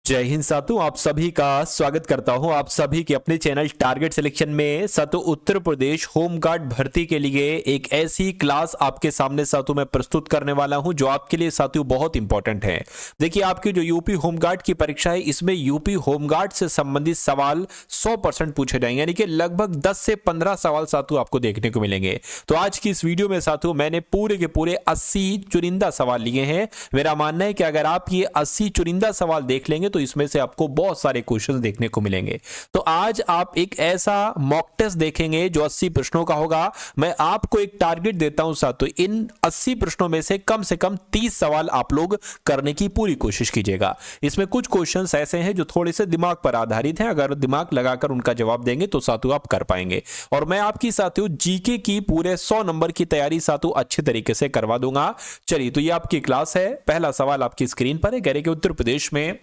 जय हिंद साथियों, आप सभी का स्वागत करता हूं आप सभी के अपने चैनल टारगेट सिलेक्शन में। साथियों, उत्तर प्रदेश होमगार्ड भर्ती के लिए एक ऐसी क्लास आपके सामने साथियों मैं प्रस्तुत करने वाला हूं जो आपके लिए साथियों बहुत इंपॉर्टेंट है। देखिए, आपकी जो यूपी होमगार्ड की परीक्षा है इसमें यूपी होमगार्ड से संबंधित सवाल 100% पूछे जाएंगे, यानी कि लगभग 10 से 15 सवाल साथियों आपको देखने को मिलेंगे। तो आज की इस वीडियो में साथियों मैंने पूरे के पूरे 80 चुनिंदा सवाल लिए हैं। मेरा मानना है कि अगर आप ये 80 चुनिंदा सवाल देख लेंगे तो इसमें से आपको बहुत सारे क्वेश्चंस देखने को मिलेंगे। तो आज आप एक ऐसा मॉक टेस्ट देखेंगे जो 80 प्रश्नों का होगा। मैं आपको एक टारगेट देता हूं साथियों, इन 80 प्रश्नों में से कम 30 सवाल आप लोग करने की पूरी कोशिश कीजिएगा। इसमें कुछ क्वेश्चंस ऐसे हैं जो थोड़े से दिमाग पर आधारित हैं, अगर दिमाग लगाकर उनका जवाब देंगे तो साथियों आप कर पाएंगे। और मैं आपकी साथियों जीके की पूरे 100 नंबर की तैयारी साथियों अच्छे तरीके से करवा दूंगा। चलिए, तो ये आपकी क्लास है। पहला सवाल आपकी स्क्रीन पर है, कह रहे कि उत्तर प्रदेश में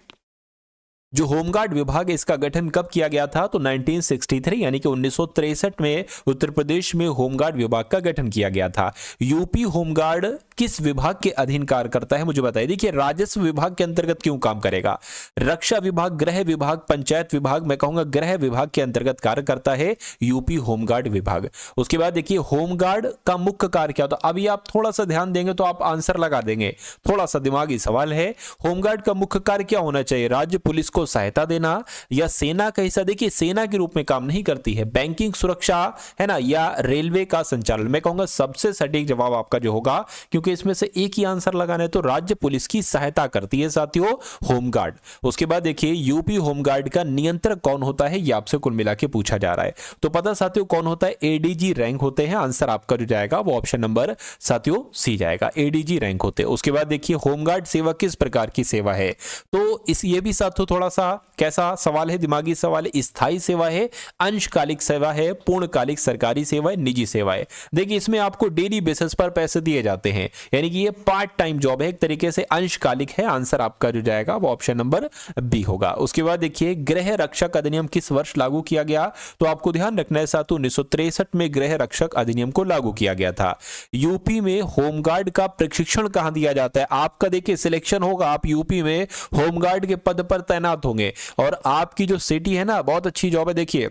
जो होमगार्ड विभाग है इसका गठन कब किया गया था? तो 1963 यानी कि 1963 में उत्तर प्रदेश में होमगार्ड विभाग का गठन किया गया था। यूपी होमगार्ड किस विभाग के अधीन कार्य करता है मुझे बताइए। देखिए, राजस्व विभाग के अंतर्गत क्यों काम करेगा? रक्षा विभाग, गृह विभाग, पंचायत विभाग, मैं कहूंगा गृह विभाग के अंतर्गत कार्य करता है यूपी होमगार्ड विभाग। उसके बाद देखिए, होमगार्ड का मुख्य कार्य क्या होता है? अभी आप थोड़ा सा ध्यान देंगे तो आप आंसर लगा देंगे, थोड़ा सा दिमागी सवाल है। होमगार्ड का मुख्य कार्य क्या होना चाहिए? राज्य पुलिस को सहायता देना या सेना का हिस्सा? देखिए, सेना के रूप में काम नहीं करती है। बैंकिंग सुरक्षा है ना, या रेलवे का संचालन? मैं कहूंगा सबसे सटीक जवाब आपका जो होगा, क्योंकि इसमें से एक ही आंसर लगाना है, तो राज्य पुलिस की सहायता करती है साथियों होमगार्ड। उसके बाद देखिए, यूपी होमगार्ड का नियंत्रक कौन होता है? ये आपसे कुल मिला के पूछा जा रहा है। तो पता साथियों कौन होता है? एडीजी रैंक होते हैं। आंसर आपका जो जाएगा वो ऑप्शन नंबर साथियों सी जाएगा, एडीजी रैंक होते हैं। उसके बाद देखिए, होमगार्ड सेवा किस प्रकार की सेवा है? तो ये भी साथियों थोड़ा सा कैसा सवाल है, दिमागी सवाल है। स्थायी सेवा है, अंशकालिक सेवा है, पूर्णकालिक सरकारी सेवा है, निजी सेवा है? देखिए, इसमें आपको डेली बेसिस पर पैसे दिए जाते हैं, यानी कि ये पार्ट टाइम जॉब है, एक तरीके से अंशकालिक है। आंसर आपका जो जाएगा वो ऑप्शन नंबर बी होगा। उसके बाद देखिए, गृह रक्षक अधिनियम किस वर्ष लागू किया गया? तो आपको ध्यान रखना है साथियों 1963 में गृह रक्षक अधिनियम को लागू किया गया था। यूपी में होमगार्ड का प्रशिक्षण कहां दिया जाता है? आपका देखिए सिलेक्शन होगा, आप यूपी में होमगार्ड के पद पर तैनात होंगे और आपकी जो सिटी है ना, बहुत अच्छी जॉब है। देखिए,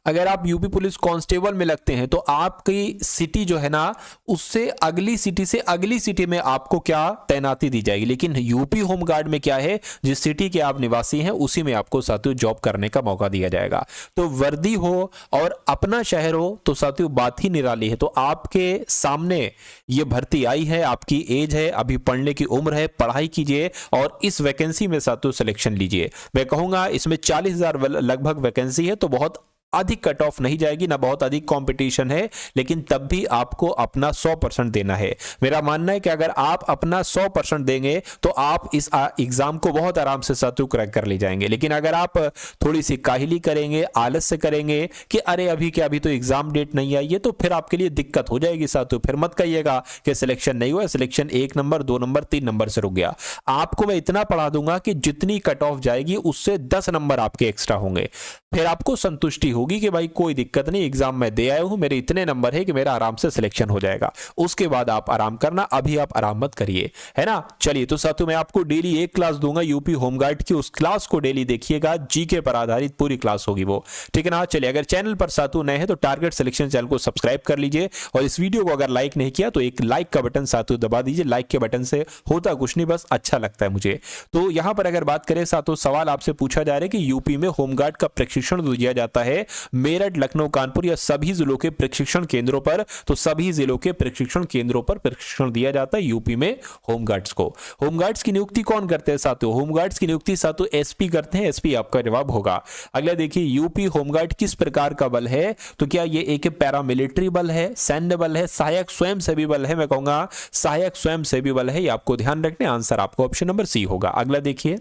अगर आप यूपी पुलिस कांस्टेबल में लगते हैं तो आपकी सिटी जो है ना, उससे अगली सिटी से अगली सिटी में आपको क्या तैनाती दी जाएगी। लेकिन यूपी होमगार्ड में क्या है, जिस सिटी के आप निवासी हैं उसी में आपको साथियों जॉब करने का मौका दिया जाएगा। तो वर्दी हो और अपना शहर हो तो साथियों बात ही निराली है। तो आपके सामने ये भर्ती आई है, आपकी एज है, अभी पढ़ने की उम्र है, पढ़ाई कीजिए और इस वैकेंसी में साथियों सिलेक्शन लीजिए। मैं कहूंगा इसमें 40,000 लगभग वैकेंसी है, तो बहुत अधिक कट ऑफ नहीं जाएगी, ना बहुत अधिक कंपटीशन है, लेकिन तब भी आपको अपना 100% देना है। मेरा मानना है कि अगर आप अपना 100% देंगे तो आप इस एग्जाम को बहुत आराम से साथियों क्रैक कर ले जाएंगे। लेकिन अगर आप थोड़ी सी काहिली करेंगे, आलस्य करेंगे कि अरे अभी क्या, अभी तो एग्जाम डेट नहीं आई है, तो फिर आपके लिए दिक्कत हो जाएगी साथियों। फिर मत कहिएगा कि सिलेक्शन नहीं हुआ, सिलेक्शन 1 नंबर 2 नंबर 3 नंबर से रुक गया। आपको मैं इतना पढ़ा दूंगा कि जितनी कट ऑफ जाएगी उससे 10 नंबर आपके एक्स्ट्रा होंगे, फिर आपको संतुष्टि होगी कि भाई कोई दिक्कत नहीं, एग्जाम में दे आया हूं, मेरे इतने नंबर है कि मेरा आराम से सिलेक्शन हो जाएगा। उसके बाद आप आराम करना, अभी आप आराम मत करिए, है ना। चलिए, तो साथियों मैं आपको डेली एक क्लास दूंगा यूपी होमगार्ड की, उस क्लास को डेली देखिएगा, जीके पर आधारित पूरी क्लास होगी वो, ठीक है ना। चलिए, अगर चैनल पर साथियों नए हैं तो टारगेट सिलेक्शन चैनल को सब्सक्राइब कर लीजिए और इस वीडियो को अगर लाइक नहीं किया तो एक लाइक का बटन साथियों दबा दीजिए। लाइक के बटन से होता कुछ नहीं, बस अच्छा लगता है मुझे। तो यहां पर अगर बात करें साथियों, सवाल आपसे पूछा जा रहा है कि यूपी में होमगार्ड का प्रशिक्षण दिया जाता है मेरठ, लखनऊ, कानपुर या सभी जिलों के प्रशिक्षण केंद्रों पर? तो सभी जिलों के प्रशिक्षण केंद्रों पर प्रशिक्षण दिया जाता है यूपी में होमगार्ड्स को। होमगार्ड्स की नियुक्ति कौन करते हैं साथियों? होमगार्ड्स की नियुक्ति साथियों एसपी करते हैं। एसपी आपका जवाब होगा। अगला देखिए, यूपी होमगार्ड किस प्रकार का बल है? तो क्या ये एक पैरामिलिट्री बल है, सैन्य बल है, सहायक स्वयंसेवी बल है? मैं कहूंगा सहायक स्वयंसेवी बल है, ये आपको ध्यान रखना। आंसर आपको ऑप्शन नंबर सी होगा। अगला देखिए,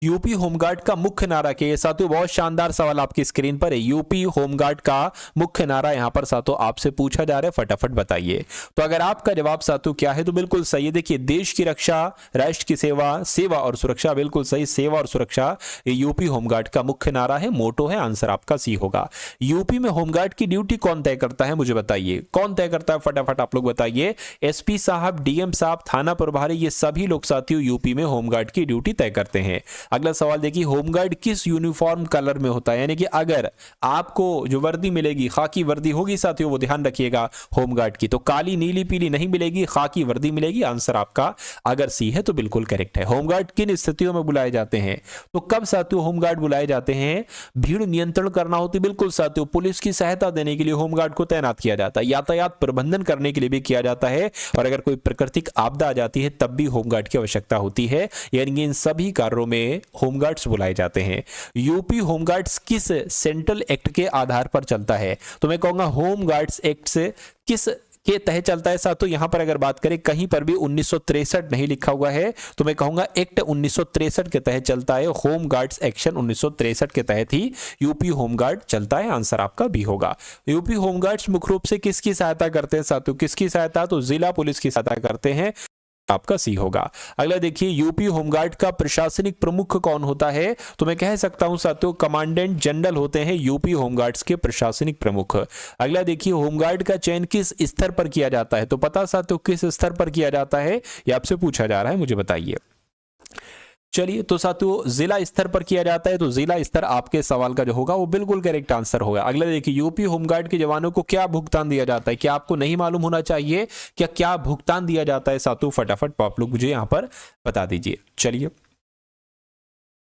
यूपी होमगार्ड का मुख्य नारा क्या है? साथियों बहुत शानदार सवाल आपकी स्क्रीन पर है। यूपी होमगार्ड का मुख्य नारा यहां पर साथियों आपसे पूछा जा रहा है, फटाफट बताइए। तो अगर आपका जवाब साथियों क्या है तो बिल्कुल सही है। देखिए, देश की रक्षा, राष्ट्र की सेवा, सेवा और सुरक्षा, बिल्कुल सही, सेवा और सुरक्षा ये यूपी होमगार्ड का मुख्य नारा है, मोटो है। आंसर आपका सी होगा। यूपी में होमगार्ड की ड्यूटी कौन तय करता है मुझे बताइए, कौन तय करता है? फटाफट आप लोग बताइए। एसपी साहब, डीएम साहब, थाना प्रभारी, ये सभी लोग साथियों यूपी में होमगार्ड की ड्यूटी तय करते हैं। हैं। अगला सवाल देखिए, होमगार्ड किस यूनिफॉर्म कलर में होता है, यानी कि अगर आपको जो वर्दी मिलेगी खाकी वर्दी होगी साथियों, वो ध्यान रखिएगा होमगार्ड की, तो काली नीली पीली नहीं मिलेगी, खाकी वर्दी मिलेगी। आंसर आपका अगर सी है तो बिल्कुल करेक्ट है। होमगार्ड किन स्थितियों में बुलाए जाते हैं, तो कब साथियों होमगार्ड बुलाए जाते हैं, भीड़ नियंत्रण करना होती है, बिल्कुल साथियों, पुलिस की सहायता देने के लिए होमगार्ड को तैनात किया जाता है, यातायात प्रबंधन करने के लिए भी किया जाता है, और अगर कोई प्राकृतिक आपदा आ जाती है तब भी होमगार्ड की आवश्यकता होती है। यानी इन सभी कार्यों में होमगार्ड्स बुलाए जाते हैं। यूपी होमगार्ड्स किस सेंट्रल एक्ट के आधार पर चलता है, तो मैं कहूंगा होमगार्ड्स एक्ट से किस के तहत चलता है साथियों। यहां पर अगर बात करें कहीं पर भी 1963 नहीं लिखा हुआ है, तो मैं कहूंगा एक्ट 1963 के तहत चलता है। होम गार्ड्स एक्शन 1963 के तहत ही यूपी होमगार्ड चलता है। आंसर आपका बी होगा। यूपी होमगार्ड्स मुख्य रूप से किसकी सहायता करते हैं साथियों, किसकी सहायता, तो जिला पुलिस की सहायता करते हैं। आपका सी होगा। अगला देखिए, यूपी होमगार्ड का प्रशासनिक प्रमुख कौन होता है, तो मैं कह सकता हूं साथियों कमांडेंट जनरल होते हैं यूपी होमगार्ड्स के प्रशासनिक प्रमुख। अगला देखिए, होमगार्ड का चयन किस स्तर पर किया जाता है, तो पता साथियों किस स्तर पर किया जाता है, यह आपसे पूछा जा रहा है, मुझे बताइए। चलिए, तो साथियों जिला स्तर पर किया जाता है, तो जिला स्तर आपके सवाल का जो होगा वो बिल्कुल करेक्ट आंसर होगा। अगला देखिए, यूपी होमगार्ड के जवानों को क्या भुगतान दिया जाता है, क्या आपको नहीं मालूम होना चाहिए क्या भुगतान दिया जाता है साथियों, फटाफट आप लोग मुझे यहां पर बता दीजिए। चलिए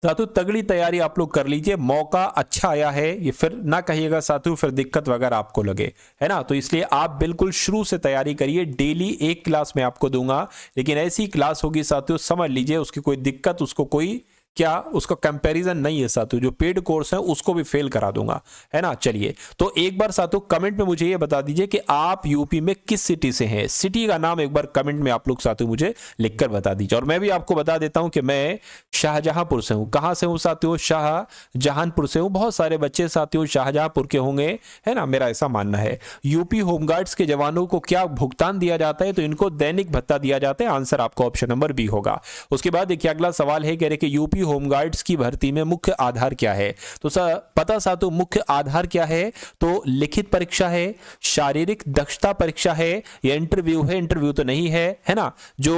साथियों, तगड़ी तैयारी आप लोग कर लीजिए, मौका अच्छा आया है, ये फिर ना कहिएगा साथियों फिर दिक्कत वगैरह आपको लगे, है ना। तो इसलिए आप बिल्कुल शुरू से तैयारी करिए। डेली एक क्लास मैं आपको दूंगा, लेकिन ऐसी क्लास होगी साथियों, समझ लीजिए उसकी कोई दिक्कत, उसको कोई क्या उसका कंपैरिजन नहीं है साथियों, जो पेड कोर्स है उसको भी फेल करा दूंगा, है ना। चलिए, तो एक बार साथियों कमेंट में मुझे ये बता दीजिए कि आप यूपी में किस सिटी से हैं, सिटी का नाम एक बार कमेंट में आप लोग साथियों मुझे लिखकर बता दीजिए। और मैं भी आपको बता देता हूं कि मैं शाहजहांपुर से हूं। कहां से हूं साथियों, शाहजहांपुर से हूं। बहुत सारे बच्चे साथियों शाहजहांपुर के होंगे, है ना, मेरा ऐसा मानना है। यूपी होमगार्ड्स के जवानों को क्या भुगतान दिया जाता है, तो इनको दैनिक भत्ता दिया जाता है। आंसर आपका ऑप्शन नंबर बी होगा। उसके बाद देखिए अगला सवाल है, कह रहे कि यूपी होमगार्ड्स की भर्ती में मुख्य आधार क्या है, तो पता साथियों मुख्य आधार क्या है, तो लिखित परीक्षा है, शारीरिक दक्षता परीक्षा है, या इंटरव्यू है, इंटरव्यू तो नहीं है, है ना। जो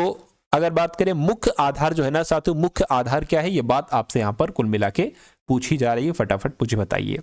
अगर बात करें मुख्य आधार जो है ना साथियों, मुख्य आधार क्या है, ये बात आपसे यहां पर कुल मिला के पूछी जा रही है, फटाफट मुझे बताइए।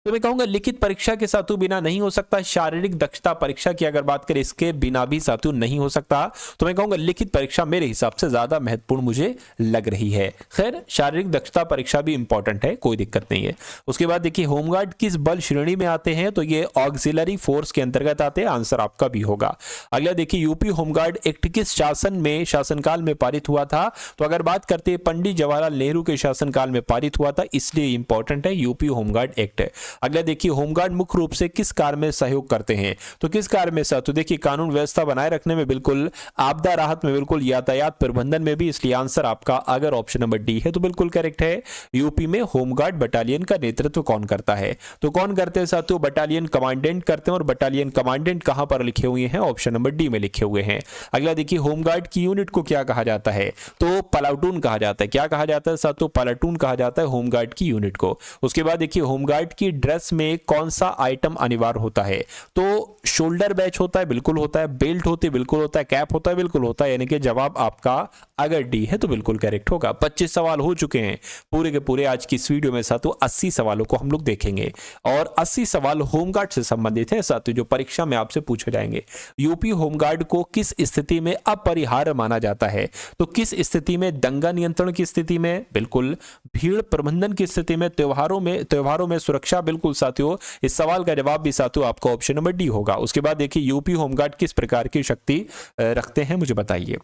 तो मैं कहूंगा लिखित परीक्षा के साथियों बिना नहीं हो सकता, शारीरिक दक्षता परीक्षा की अगर बात करें इसके बिना भी साथियों नहीं हो सकता। तो मैं कहूंगा लिखित परीक्षा मेरे हिसाब से ज्यादा महत्वपूर्ण मुझे लग रही है। खैर शारीरिक दक्षता परीक्षा भी इंपॉर्टेंट है, कोई दिक्कत नहीं है। उसके बाद देखिए होमगार्ड किस बल श्रेणी में आते हैं, तो ये ऑक्सिलरी फोर्स के अंतर्गत आते हैं। आंसर आपका भी होगा। अगला देखिए, यूपी होमगार्ड एक्ट किस शासनकाल में पारित हुआ था, तो अगर बात करते हैं पंडित जवाहरलाल नेहरू के शासनकाल में पारित हुआ था, इसलिए इंपॉर्टेंट है यूपी होमगार्ड एक्ट। अगला देखिए, होमगार्ड मुख्य रूप से किस कार्य में सहयोग करते हैं, तो किस कार्य में साथियों, देखिए कानून व्यवस्था बनाए रखने में बिल्कुल, आपदा राहत में बिल्कुल, यातायात प्रबंधन में भी, इसलिए आंसर आपका अगर ऑप्शन नंबर डी है तो बिल्कुल करेक्ट है। यूपी में होमगार्ड बटालियन का नेतृत्व कौन करता है, तो कौन करते हैं साथियों, बटालियन कमांडेंट करते हैं। और बटालियन कमांडेंट कहां पर लिखे हुए हैं, ऑप्शन नंबर डी में लिखे हुए हैं। अगला देखिए, होमगार्ड की यूनिट को क्या कहा जाता है, तो प्लाटून कहा जाता है। क्या कहा जाता है साथियों, प्लाटून कहा जाता है होमगार्ड की यूनिट को। उसके बाद देखिए, होमगार्ड की ड्रेस में कौन सा आइटम अनिवार्य होता है, तो शोल्डर बैच होता है, बिल्कुल होता है, बेल्ट होती है, बिल्कुल होता है, कैप होता है, बिल्कुल होता है। यानी कि जवाब आपका अगर डी है तो बिल्कुल करेक्ट होगा। 25 सवाल हो चुके हैं पूरे के पूरे आज की इस वीडियो में साथियों। 80 सवालों को हम लोग देखेंगे और 80 सवाल होमगार्ड से संबंधित है साथियों, जो परीक्षा में आपसे पूछे जाएंगे। यूपी होमगार्ड को किस स्थिति में अपरिहार्य माना जाता है, तो किस स्थिति में, दंगा नियंत्रण की स्थिति में, बिल्कुल भीड़ प्रबंधन की स्थिति में, त्योहारों में सुरक्षा, बिल्कुल साथियों। इस सवाल का जवाब भी साथियों आपका ऑप्शन नंबर डी होगा। उसके बाद देखिए, यूपी होमगार्ड किस प्रकार की शक्ति रखते हैं, मुझे बताइए।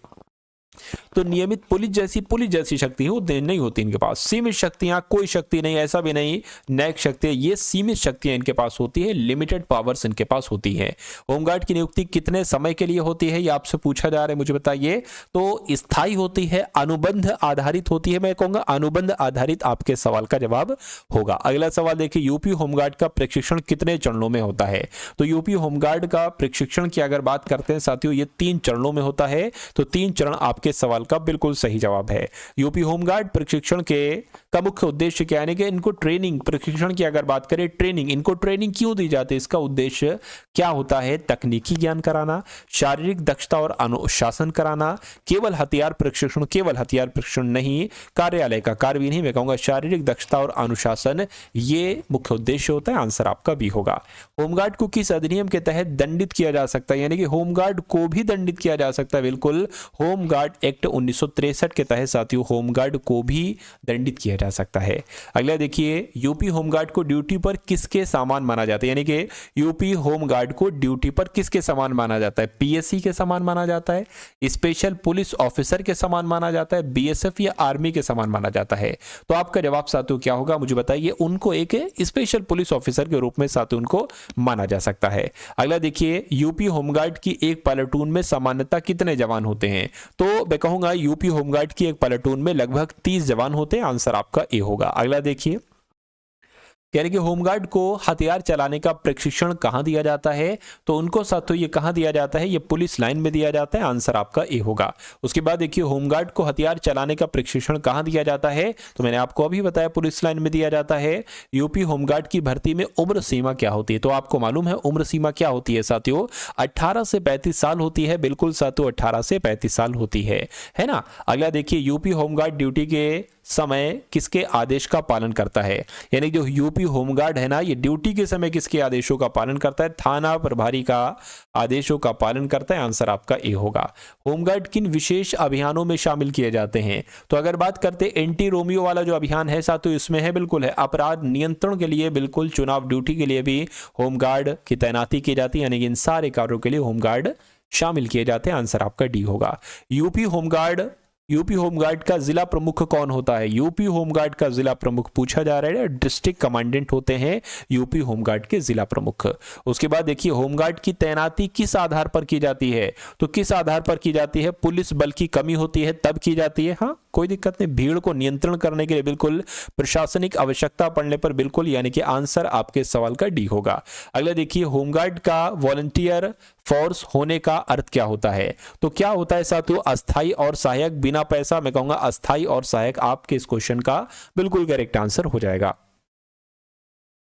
तो नियमित पुलिस जैसी शक्ति हो नहीं होती इनके पास। सीमित शक्तियां, कोई शक्ति नहीं, ऐसा भी नहीं नैक शक्ति, ये सीमित शक्तियां इनके पास होती है, लिमिटेड पावर्स इनके पास होती है। होमगार्ड की नियुक्ति कितने समय के लिए होती है, ये आपसे पूछा जा रहा है, मुझे बताइए। तो स्थायी होती है, अनुबंध आधारित होती है, मैं कहूंगा अनुबंध आधारित आपके सवाल का जवाब होगा। अगला सवाल देखिए, यूपी होमगार्ड का प्रशिक्षण कितने चरणों में होता है, तो यूपी होमगार्ड का प्रशिक्षण की अगर बात करते हैं साथियों, ये 3 चरणों में होता है। तो 3 चरण आपके आपके सवाल का बिल्कुल सही जवाब है। यूपी होमगार्ड प्रशिक्षण का मुख्य उद्देश्य क्या है कि इनको ट्रेनिंग, प्रशिक्षण की अगर बात करें ट्रेनिंग, इनको ट्रेनिंग क्यों दी जाती है, इसका उद्देश्य क्या होता है? तकनीकी ज्ञान कराना, शारीरिक दक्षता और अनुशासन कराना, केवल हथियार प्रशिक्षण, केवल हथियार प्रशिक्षण नहीं, कार्यालय का कार्य भी नहीं, मैं कहूंगा शारीरिक दक्षता और अनुशासन, ये मुख्य उद्देश्य होता है। आंसर आपका बी होगा। होमगार्ड को किस अधिनियम के तहत दंडित किया जा सकता है? यानी कि होमगार्ड को भी दंडित किया जा सकता है। बिल्कुल, होमगार्ड एक्ट 1963 के तहत साथियों होमगार्ड को भी दंडित किया जा सकता है। अगला देखिए, यूपी होमगार्ड को ड्यूटी पर किसके समान माना जाता है? यानी कि यूपी होमगार्ड को ड्यूटी पर किसके समान माना जाता है? पीएससी के समान माना जाता है, स्पेशल पुलिस ऑफिसर के समान माना जाता है, बीएसएफ या आर्मी के समान माना जाता है? तो आपका जवाब साथियों क्या होगा, मुझे बताइए। उनको एक स्पेशल पुलिस ऑफिसर के रूप में साथियों उनको माना जा सकता है। अगला देखिए, यूपी होमगार्ड की एक प्लाटून में सामान्यतः कितने जवान होते हैं? तो मैं कहूंगा यूपी होमगार्ड की एक प्लाटून में लगभग 30 जवान होते हैं। आंसर आपका ए होगा। अगला देखिए, यानी कि होमगार्ड को हथियार चलाने का प्रशिक्षण कहां दिया जाता है? तो उनको साथियों ये कहां दिया जाता है? ये पुलिस लाइन में दिया जाता है। आंसर आपका ए होगा। उसके बाद देखिए, होमगार्ड को हथियार चलाने का प्रशिक्षण कहां दिया जाता है? तो मैंने आपको अभी बताया पुलिस लाइन में दिया जाता है। यूपी होमगार्ड की भर्ती में उम्र सीमा क्या होती है? तो आपको मालूम है उम्र सीमा क्या होती है साथियों? 18 से 35 साल होती है। बिल्कुल साथियों, 18 से 35 साल होती है ना। अगला देखिए, यूपी होमगार्ड ड्यूटी के समय किसके आदेश का पालन करता है? यानी जो यूपी होमगार्ड है ना, ये ड्यूटी के समय किसके आदेशों का पालन करता है? थाना प्रभारी का आदेशों का पालन करता है। आंसर आपका ए होगा। होमगार्ड किन विशेष अभियानों में शामिल किए जाते हैं? तो अगर बात करते एंटी रोमियो वाला जो अभियान है साथियों, इसमें है बिल्कुल है अपराध नियंत्रण के लिए, बिल्कुल चुनाव ड्यूटी के लिए भी होमगार्ड की तैनाती की जाती है। यानी कि इन सारे कार्यों के लिए होमगार्ड शामिल किए जाते हैं। आंसर आपका डी होगा। यूपी होमगार्ड का जिला प्रमुख कौन होता है? यूपी होमगार्ड का जिला प्रमुख पूछा जा रहा है। डिस्ट्रिक्ट कमांडेंट होते हैं यूपी होमगार्ड के जिला प्रमुख। उसके बाद देखिए, होमगार्ड की तैनाती किस आधार पर की जाती है? तो किस आधार पर की जाती है? पुलिस बल की कमी होती है तब की जाती है। हाँ, कोई दिक्कत नहीं, भीड़ को नियंत्रण करने के लिए बिल्कुल प्रशासनिक आवश्यकता पड़ने पर बिल्कुल, यानी कि आंसर आपके सवाल का डी होगा। अगला देखिए, होमगार्ड का वॉलंटियर फोर्स होने का अर्थ क्या होता है? तो क्या होता है साथियों? अस्थाई और सहायक, बिना पैसा, मैं कहूंगा अस्थाई और सहायक आपके इस क्वेश्चन का बिल्कुल करेक्ट आंसर हो जाएगा।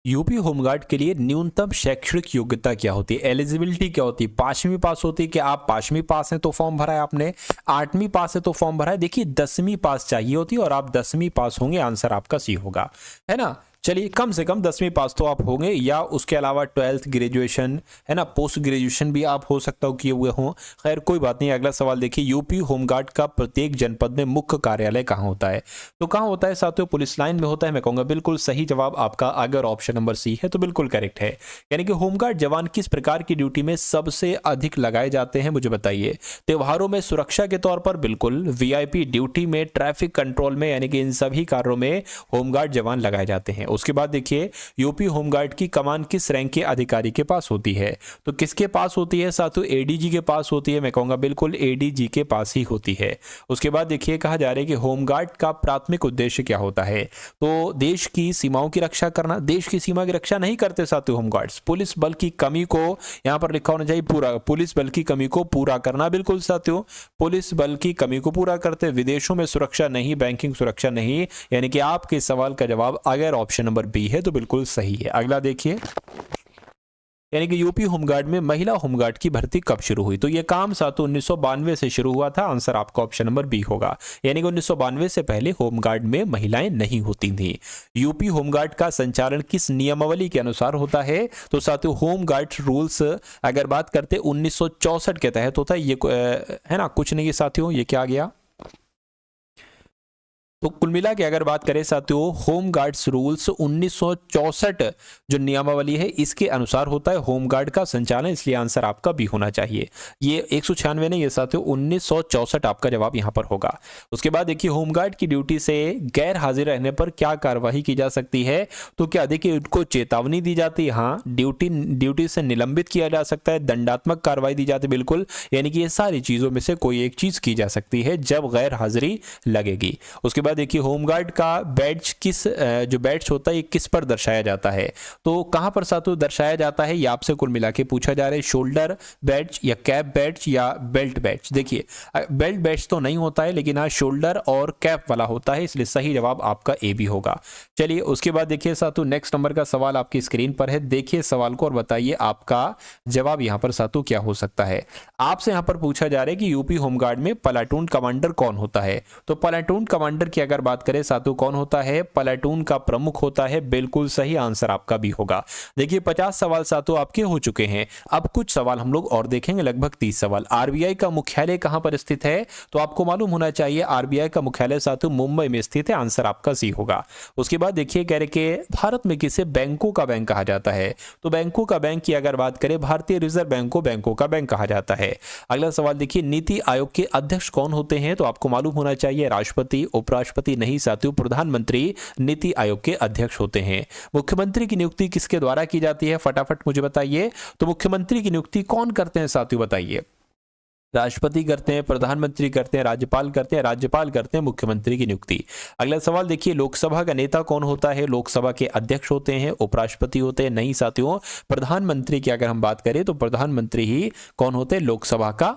यूपी होमगार्ड के लिए न्यूनतम शैक्षणिक योग्यता क्या होती है? एलिजिबिलिटी क्या होती है? 5वीं पास होती है कि आप 5वीं पास हैं तो फॉर्म भरा है आपने, 8वीं पास है तो फॉर्म भरा है? देखिए 10वीं पास चाहिए होती है और आप 10वीं पास होंगे। आंसर आपका सी होगा, है ना। चलिए, कम से कम 10वीं पास तो आप होंगे, या उसके अलावा 12th ग्रेजुएशन, है ना, पोस्ट ग्रेजुएशन भी आप हो सकता हो किए हुए हों। खैर कोई बात नहीं। अगला सवाल देखिए, यूपी होमगार्ड का प्रत्येक जनपद में मुख्य कार्यालय कहाँ होता है? तो कहाँ होता है साथियों? पुलिस लाइन में होता है। मैं कहूंगा बिल्कुल सही जवाब आपका, अगर ऑप्शन नंबर सी है तो बिल्कुल करेक्ट है। यानी कि होमगार्ड जवान किस प्रकार की ड्यूटी में सबसे अधिक लगाए जाते हैं, मुझे बताइए। त्योहारों में सुरक्षा के तौर पर बिल्कुल, वीआईपी ड्यूटी में, ट्रैफिक कंट्रोल में, यानी कि इन सभी कार्यों में होमगार्ड जवान लगाए जाते हैं। उसके बाद देखिए, यूपी होमगार्ड की कमान किस रैंक के अधिकारी के पास होती है? तो किसके पास होती है साथियों? एडीजी के पास होती है। मैं कहूंगा बिल्कुल एडीजी के पास ही होती है। उसके बाद देखिए, कहा जा रहा है कि होमगार्ड का प्राथमिक उद्देश्य क्या होता है? तो देश की सीमाओं की रक्षा करना। देश की सीमा की रक्षा नहीं करते साथियों होमगार्ड्स, पुलिस बल की कमी को, यहां पर लिखा होना चाहिए पूरा, पुलिस बल की कमी को पूरा करना। बिल्कुल साथियों, पुलिस बल की कमी को पूरा करते। विदेशों में सुरक्षा नहीं, बैंकिंग सुरक्षा नहीं। यानी कि आपके सवाल का जवाब अगर ऑप्शन नंबर बी है तो बिल्कुल सही है। अगला देखिए, यानी कि यूपी होमगार्ड में महिला होमगार्ड की भर्ती कब शुरू हुई? तो ये काम साथियों 1992 से शुरू हुआ था। आंसर आपका ऑप्शन नंबर बी होगा। यानी कि 1992 से पहले होमगार्ड में महिलाएं नहीं होती थी। यूपी होमगार्ड का संचालन किस नियमावली के अनुसार होता है? तो साथियों होमगार्ड रूल्स अगर बात करते 1964 के तहत होता है। ये है ना, कुछ नहीं है साथियों, ये क्या आ गया? तो कुल मिला के अगर बात करें साथियों, होमगार्ड्स रूल्स 1964 जो नियमावली है इसके अनुसार होता है होमगार्ड का संचालन, इसलिए आंसर आपका बी होना चाहिए। ये 196 नहीं है साथियों, 1964 आपका जवाब यहां पर होगा। उसके बाद देखिए, होमगार्ड की ड्यूटी से गैर हाजिर रहने पर क्या कार्यवाही की जा सकती है? तो क्या देखिए, उनको चेतावनी दी जाती है, हाँ, ड्यूटी से निलंबित किया जा सकता है, दंडात्मक कार्रवाई दी जाती है, बिल्कुल। यानी कि ये सारी चीजों में से कोई एक चीज की जा सकती है जब गैर हाजिरी लगेगी। उसके बाद बाद देखिए होमगार्ड का बैच किस जो बैच होता है ये किस पर दर्शाया जाता है, तो कहां पर साथियों दर्शाया जाता है, ये आपसे कुल मिला के पूछा जा रहा है। शोल्डर बैच या कैप बैच या बेल्ट बैच। देखिए बेल्ट बैच तो नहीं होता है, लेकिन हाँ शोल्डर और कैप वाला होता है, इसलिए सही जवाब आपका ए भी होगा। चलिए उसके बाद देखिए साथियों नेक्स्ट नंबर का सवाल आपकी स्क्रीन पर है, देखिए सवाल को और बताइए आपका जवाब यहाँ पर साथियों क्या हो सकता है। आपसे यहाँ पर पूछा जा रहा है कि यूपी होमगार्ड में प्लाटून कमांडर कौन होता है, तो प्लाटून कमांडर की अगर बात करें साथियों कौन होता है, प्लाटून का प्रमुख होता है। बिल्कुल सही आंसर आपका भी होगा। देखिए 50 सवाल साथियों आपके हो चुके हैं, अब कुछ सवाल हम लोग और देखेंगे, लगभग 30 सवाल। आरबीआई का मुख्यालय कहां पर स्थित है, तो आपको मालूम होना चाहिए आरबीआई का मुख्यालय साथियों मुंबई में स्थित है, आंसर आपका सी होगा। उसके बाद देखिए कह रहे कि भारत में किसे बैंकों का बैंक कहा जाता है, तो बैंकों का बैंक की अगर बात करें भारतीय रिजर्व बैंक को बैंकों का बैंक कहा जाता है। अगला सवाल देखिए नीति आयोग के अध्यक्ष कौन होते हैं, तो आपको मालूम होना चाहिए राष्ट्रपति, उपराष्ट्रपति नहीं साथियों प्रधानमंत्री नीति आयोग के अध्यक्ष होते हैं। मुख्यमंत्री की नियुक्ति किसके द्वारा की जाती है, फटाफट मुझे बताइए, तो मुख्यमंत्री की नियुक्ति कौन करते हैं साथियों बताइए। राष्ट्रपति करते हैं, प्रधानमंत्री करते हैं, राज्यपाल करते हैं, राज्यपाल करते हैं मुख्यमंत्री की नियुक्ति। अगला सवाल देखिए लोकसभा का नेता कौन होता है, लोकसभा के अध्यक्ष होते हैं, उपराष्ट्रपति होते हैं नहीं साथियों प्रधानमंत्री की अगर हम बात करें तो प्रधानमंत्री ही कौन होते हैं लोकसभा का,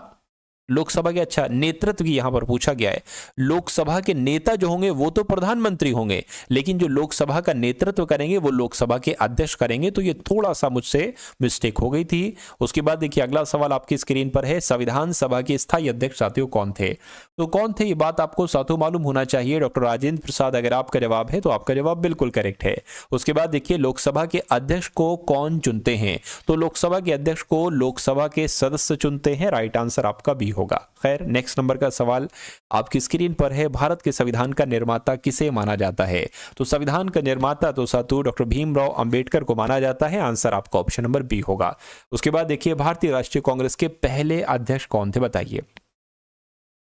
लोकसभा के अच्छा नेतृत्व की यहां पर पूछा गया है। लोकसभा के नेता जो होंगे वो तो प्रधानमंत्री होंगे, लेकिन जो लोकसभा का नेतृत्व करेंगे वो लोकसभा के अध्यक्ष करेंगे, तो ये थोड़ा सा मुझसे मिस्टेक हो गई थी। उसके बाद देखिए अगला सवाल आपकी स्क्रीन पर है, संविधान सभा के स्थायी अध्यक्ष साथियों कौन थे, तो कौन थे ये बात आपको साथियों मालूम होना चाहिए। डॉक्टर राजेंद्र प्रसाद अगर आपका जवाब है तो आपका जवाब बिल्कुल करेक्ट है। उसके बाद देखिए लोकसभा के अध्यक्ष को कौन चुनते हैं, तो लोकसभा के अध्यक्ष को लोकसभा के सदस्य चुनते हैं, राइट आंसर आपका बी होगा। खैर नेक्स्ट नंबर का सवाल आपकी स्क्रीन पर है, भारत के संविधान का निर्माता किसे माना जाता है, तो संविधान का निर्माता तो साथियों डॉक्टर भीमराव अंबेडकर को माना जाता है, आंसर आपका ऑप्शन नंबर बी होगा। उसके बाद देखिए भारतीय राष्ट्रीय कांग्रेस के पहले अध्यक्ष कौन थे बताइए,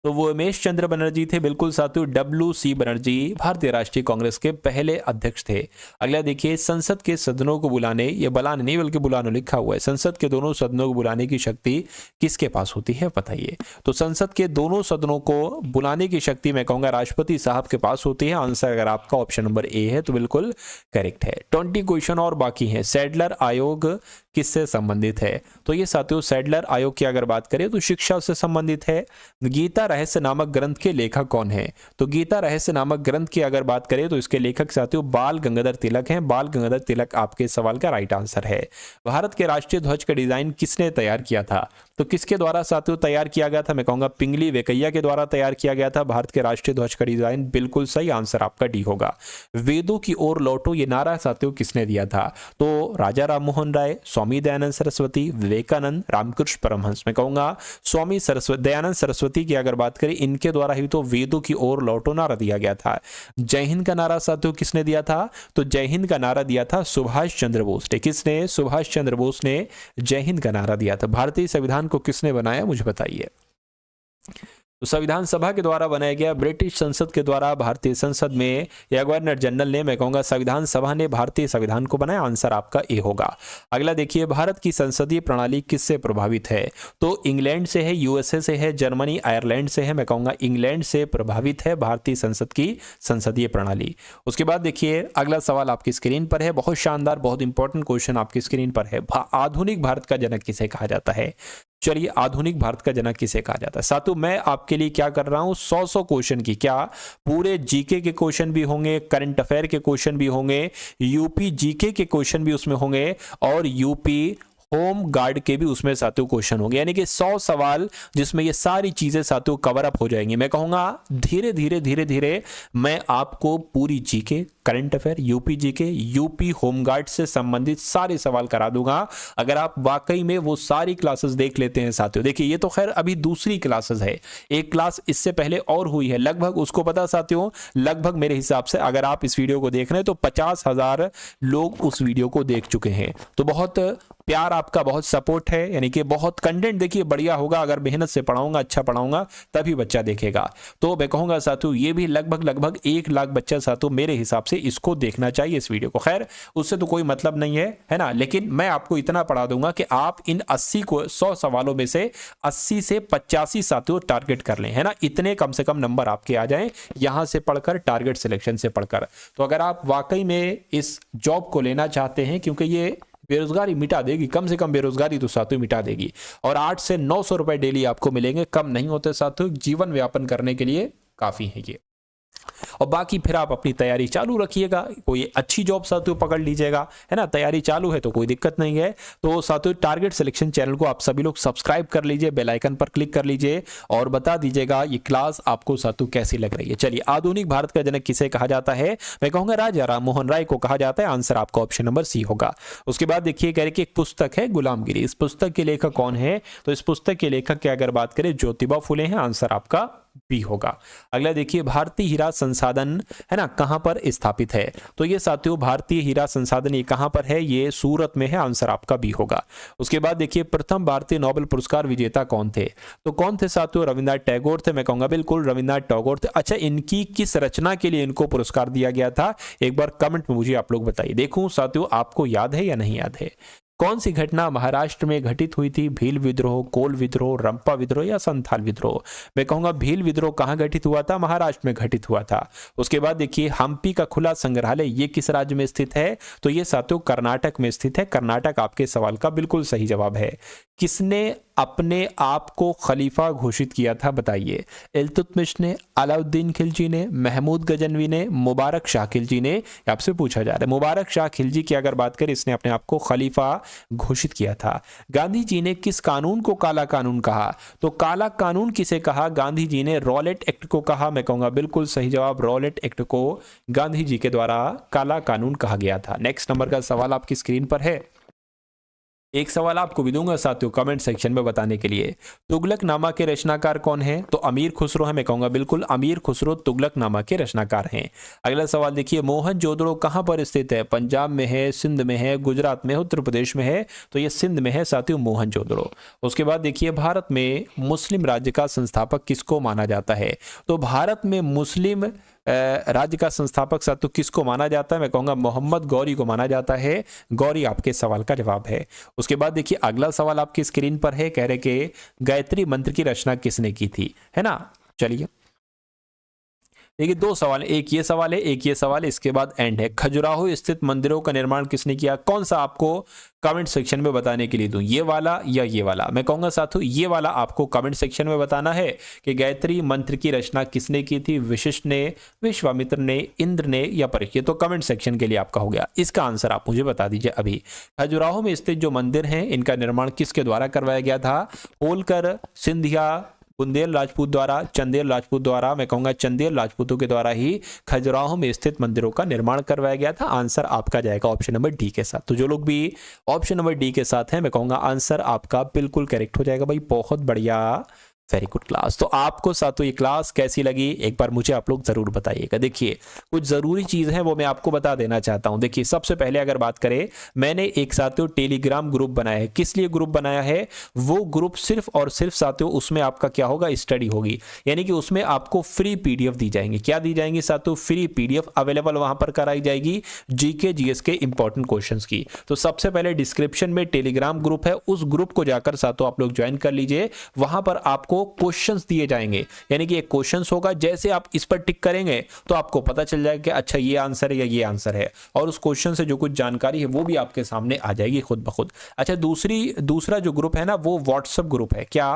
तो वो उमेश चंद्र बनर्जी थे, बिल्कुल साथियों WC बनर्जी भारतीय राष्ट्रीय कांग्रेस के पहले अध्यक्ष थे। अगला देखिए संसद के सदनों को बुलाने, ये बुलाने नहीं बल्कि बुलाने लिखा हुआ है, संसद के दोनों सदनों को बुलाने की शक्ति किसके पास होती है बताइए, तो संसद के दोनों सदनों को बुलाने की शक्ति मैं कहूंगा राष्ट्रपति साहब के पास होती है, आंसर अगर आपका ऑप्शन नंबर ए है तो बिल्कुल करेक्ट है। 20 क्वेश्चन और बाकी है। सैडलर आयोग किससे संबंधित है, तो ये साथियों सैडलर आयोग की अगर बात करें तो शिक्षा से संबंधित है। गीता रहस्य नामक ग्रंथ के लेखक कौन है, तो गीता रहस्य नामक ग्रंथ की अगर बात करें तो इसके लेखक साथियों बाल गंगाधर तिलक हैं, बाल गंगाधर तिलक आपके सवाल का राइट आंसर है। भारत के राष्ट्रीय ध्वज का डिजाइन किसने तैयार किया था, तो किसके द्वारा साथियों तैयार किया गया था, मैं कहूंगा पिंगली वेंकैया के द्वारा तैयार किया गया था भारत के राष्ट्रीय ध्वज का डिजाइन, बिल्कुल सही आंसर आपका डी होगा। वेदों की ओर लौटो ये नारा साथियों किसने दिया था, तो राजा राम मोहन राय, स्वामी दयानंद सरस्वती, विवेकानंद, रामकृष्ण परमहंस। मैं कहूंगा स्वामी दयानंद सरस्वती की अगर बात करें इनके द्वारा ही तो वेदों की ओर लौटो नारा दिया गया था। जय हिंद का नारा साथियों किसने दिया था, तो जय हिंद का नारा दिया था सुभाष चंद्र बोस ने। किसने, सुभाष चंद्र बोस ने जय हिंद का नारा दिया था। भारतीय संविधान को किसने बनाया मुझे बताइए, तो संविधान सभा के द्वारा बनाया गया, ब्रिटिश संसद के द्वारा भारतीय संसद में या गवर्नर जनरल ने, मैं कहूंगा संविधान सभा ने भारतीय संविधान को बनाया, आंसर आपका ए होगा। अगला देखिए भारत की संसदीय प्रणाली किससे प्रभावित है, तो इंग्लैंड से है, यूएसए से है, जर्मनी आयरलैंड से है, मैं कहूंगा इंग्लैंड से प्रभावित है भारतीय संसद की संसदीय प्रणाली। उसके बाद देखिए अगला सवाल आपकी स्क्रीन पर है, बहुत शानदार बहुत इंपॉर्टेंट क्वेश्चन आपकी स्क्रीन पर है, आधुनिक भारत का जनक किसे कहा जाता है। चलिए आधुनिक भारत का जनक किसे कहा जाता है साथियों, मैं आपके लिए क्या कर रहा हूं 100 क्वेश्चन की, क्या पूरे जीके के क्वेश्चन भी होंगे, करंट अफेयर के क्वेश्चन भी होंगे, यूपी जीके के क्वेश्चन भी उसमें होंगे और यूपी होम गार्ड के भी उसमें साथियों क्वेश्चन होंगे, यानी कि 100 सवाल जिसमें ये सारी चीजें साथियों कवर अप हो जाएंगी। मैं कहूंगा धीरे धीरे मैं आपको पूरी GK, current affair, UP GK, UP home guard से संबंधित सारे सवाल करा दूंगा अगर आप वाकई में वो सारी क्लासेस देख लेते हैं साथियों। देखिए ये तो खैर अभी दूसरी क्लासेस है, एक क्लास इससे पहले और हुई है, लगभग उसको पता साथियों, लगभग मेरे हिसाब से अगर आप इस वीडियो को देख रहे हैं तो 50,000 लोग उस वीडियो को देख चुके हैं, तो बहुत प्यार आपका, बहुत सपोर्ट है, यानी कि बहुत कंटेंट देखिए बढ़िया होगा। अगर मेहनत से पढ़ाऊंगा, अच्छा पढ़ाऊंगा, तभी बच्चा देखेगा। तो मैं कहूंगा साथियों ये भी लगभग 1 लाख बच्चा साथियों मेरे हिसाब से इसको देखना चाहिए इस वीडियो को। खैर उससे तो कोई मतलब नहीं है ना, लेकिन मैं आपको इतना पढ़ा दूंगा कि आप इन 80 को 100 सवालों में से 80 से 85 साथियों टारगेट कर लें, है ना। इतने कम से कम नंबर आपके आ जाएं यहां से पढ़कर, टारगेट सिलेक्शन से पढ़कर। तो अगर आप वाकई में इस जॉब को लेना चाहते हैं, क्योंकि ये बेरोजगारी मिटा देगी, कम से कम बेरोजगारी तो साथियों मिटा देगी, और 8 से 900 रुपए डेली आपको मिलेंगे, कम नहीं होते साथियों, जीवन व्यापन करने के लिए काफी है ये। और बाकी फिर आप अपनी तैयारी चालू रखिएगा, कोई अच्छी जॉब साथियों पकड़ लीजिएगा, है ना। तैयारी चालू है तो कोई दिक्कत नहीं है। तो साथियों टारगेट सिलेक्शन चैनल को आप सभी लोग सब्सक्राइब कर लीजिए, बेल आइकन पर क्लिक कर लीजिए और बता दीजिएगा ये क्लास आपको साथियों कैसी लग रही है। चलिए, आधुनिक भारत का जनक किसे कहा जाता है? मैं कहूंगा राजा राम मोहन राय को कहा जाता है। आंसर आपका ऑप्शन नंबर सी होगा। उसके बाद देखिए कह रहे कि एक पुस्तक है गुलामगिरी, इस पुस्तक के लेखक कौन है? तो इस पुस्तक के लेखक की अगर बात करें ज्योतिबा फुले हैं। आंसर आपका बी होगा। अगला देखिए भारतीय हीरा संसाधन, है ना, कहां पर स्थापित है? तो ये साथियों भारतीय हीरा संसाधन ये कहां पर है? ये सूरत में है। आंसर आपका बी होगा। उसके बाद देखिए प्रथम भारतीय नोबेल पुरस्कार विजेता कौन थे? तो कौन थे साथियों? रविन्द्रनाथ टैगोर थे। मैं कहूंगा बिल्कुल रविन्द्रनाथ टैगोर थे। अच्छा, इनकी किस रचना के लिए इनको पुरस्कार दिया गया था? एक बार कमेंट में मुझे आप लोग बताइए। देखूं साथियों आपको याद है या नहीं याद है। कौन सी घटना महाराष्ट्र में घटित हुई थी? भील विद्रोह, कोल विद्रोह, रंपा विद्रोह या संथाल विद्रोह? मैं कहूंगा भील विद्रोह कहां घटित हुआ था? महाराष्ट्र में घटित हुआ था। उसके बाद देखिए हम्पी का खुला संग्रहालय ये किस राज्य में स्थित है? तो ये साथियों कर्नाटक में स्थित है। कर्नाटक आपके सवाल का बिल्कुल सही जवाब है। किसने अपने आप को खलीफा घोषित किया था? बताइए। इल्तुतमिश ने, अलाउद्दीन खिलजी ने, महमूद गजनवी ने, मुबारक शाह खिलजी ने? आपसे पूछा जा रहा है। मुबारक शाह खिलजी की अगर बात करें, इसने अपने आप को खलीफा घोषित किया था। गांधी जी ने किस कानून को काला कानून कहा? तो काला कानून किसे कहा? गांधी जी ने रॉलेट एक्ट को कहा। मैं कहूंगा बिल्कुल सही जवाब, रॉलेट एक्ट को गांधी जी के द्वारा काला कानून कहा गया था। नेक्स्ट नंबर का सवाल आपकी स्क्रीन पर है। एक सवाल आपको भी दूंगा साथियों कमेंट सेक्शन में बताने के लिए। तुगलकनामा के रचनाकार कौन है? तो अमीर खुसरो है। मैं कहूंगा बिल्कुल अमीर खुसरो तुगलकनामा के रचनाकार हैं। अगला सवाल देखिए मोहनजोदड़ो कहां पर स्थित है? पंजाब में है, सिंध में है, गुजरात में है, उत्तर प्रदेश में है? तो ये सिंध में है साथियों मोहनजोदड़ो। उसके बाद देखिए भारत में मुस्लिम राज्य का संस्थापक किसको माना जाता है? तो भारत में मुस्लिम राज्य का संस्थापक साथियों किसको माना जाता है? मैं कहूंगा मोहम्मद गौरी को माना जाता है। गौरी आपके सवाल का जवाब है। उसके बाद देखिए अगला सवाल आपकी स्क्रीन पर है। कह रहे कि गायत्री मंत्र की रचना किसने की थी, है ना। चलिए देखिए दो सवाल, एक ये सवाल है, एक ये सवाल, इसके बाद एंड है। खजुराहो स्थित मंदिरों का निर्माण किसने किया? कौन सा आपको कमेंट सेक्शन में बताने के लिए दूं, ये वाला या ये वाला? मैं कहूंगा साथियों ये वाला आपको कमेंट सेक्शन में बताना है कि गायत्री मंत्र की रचना किसने की थी? वशिष्ठ ने, विश्वामित्र ने, इंद्र ने या परीक्षित? तो कमेंट सेक्शन के लिए आपका हो गया। इसका आंसर आप मुझे बता दीजिए अभी। खजुराहो में स्थित जो मंदिर हैं इनका निर्माण किसके द्वारा करवाया गया था? होलकर, सिंधिया, बुंदेल राजपूत द्वारा, चंदेल राजपूत द्वारा? मैं कहूंगा चंदेल राजपूतों के द्वारा ही खजुराहो में स्थित मंदिरों का निर्माण करवाया गया था। आंसर आपका जाएगा ऑप्शन नंबर डी के साथ। तो जो लोग भी ऑप्शन नंबर डी के साथ हैं, मैं कहूंगा आंसर आपका बिल्कुल करेक्ट हो जाएगा भाई। बहुत बढ़िया, वेरी गुड क्लास। तो आपको साथियों ये क्लास कैसी लगी एक बार मुझे आप लोग जरूर बताइएगा। देखिए कुछ जरूरी चीज है वो मैं आपको बता देना चाहता हूं। देखिए सबसे पहले अगर बात करें, मैंने एक साथियों टेलीग्राम ग्रुप बनाया है। किस लिए ग्रुप बनाया है? वो ग्रुप सिर्फ और सिर्फ साथियों उसमें आपका क्या होगा? स्टडी होगी, यानी कि उसमें आपको फ्री पीडीएफ दी जाएंगी। क्या दी जाएंगी साथियों? फ्री पीडीएफ अवेलेबल वहां पर कराई जाएगी जीके जीएस के इंपॉर्टेंट क्वेश्चंस की। तो सबसे पहले डिस्क्रिप्शन में टेलीग्राम ग्रुप है, उस ग्रुप को जाकर साथियों आप लोग ज्वाइन कर लीजिए। वहां पर आपको क्वेश्चंस दिए जाएंगे, यानी कि एक क्वेश्चंस होगा, जैसे आप इस पर टिक करेंगे तो आपको पता चल जाएगा कि अच्छा ये आंसर है या ये आंसर है, और उस क्वेश्चन से जो कुछ जानकारी है वो भी आपके सामने आ जाएगी खुद ब खुद। अच्छा दूसरा जो ग्रुप है ना वो व्हाट्सएप ग्रुप है। क्या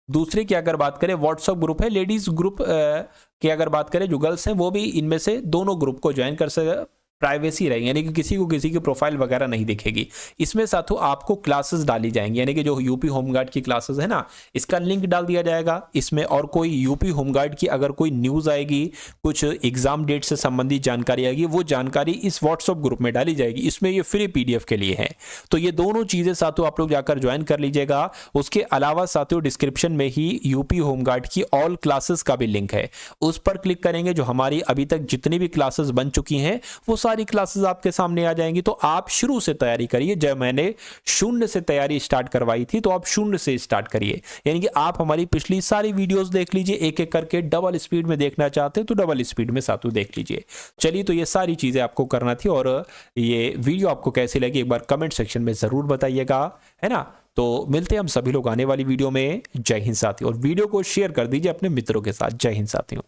दूसरे की अगर बात करें व्हाट्सएप ग्रुप है, लेडीज ग्रुप की अगर बात करें जो गर्ल्स हैं वो भी इनमें से दोनों ग्रुप को ज्वाइन कर सकते, प्राइवेसी रहेगी, यानी कि किसी को किसी की प्रोफाइल वगैरह नहीं दिखेगी। इसमें साथों आपको क्लासेस डाली जाएंगी, यानी कि जो यूपी होमगार्ड की क्लासेस है ना, इसका लिंक डाल दिया जाएगा इसमें। और कोई यूपी होमगार्ड की अगर कोई न्यूज आएगी, कुछ एग्जाम डेट से संबंधित जानकारी आएगी, वो जानकारी इस व्हाट्सएप ग्रुप में डाली जाएगी। इसमें ये फ्री पीडीएफ के लिए है। तो ये दोनों चीजें साथों आप लोग जाकर ज्वाइन कर लीजिएगा। उसके अलावा साथियों डिस्क्रिप्शन में ही यूपी होमगार्ड की ऑल क्लासेस का भी लिंक है, उस पर क्लिक करेंगे। जो हमारी अभी तक जितनी भी क्लासेस बन चुकी हैं वो सारी क्लासेस आपके सामने आ जाएंगी। तो आप शुरू से तैयारी करिए। जब मैंने शून्य से तैयारी स्टार्ट करवाई थी तो आप शून्य से स्टार्ट करिए, यानी कि आप हमारी पिछली सारी वीडियोस देख लीजिए, एक एक करके। डबल स्पीड में देखना चाहते हैं तो डबल स्पीड में सातों देख लीजिए। चलिए, तो ये सारी चीजें आपको करना थी, और ये वीडियो आपको कैसी लगी एक बार कमेंट सेक्शन में जरूर बताइएगा, है ना। तो मिलते हैं हम सभी लोग आने वाली वीडियो में। जय हिंद साथियों, और वीडियो को शेयर कर दीजिए अपने मित्रों के साथ। जय हिंद साथियों।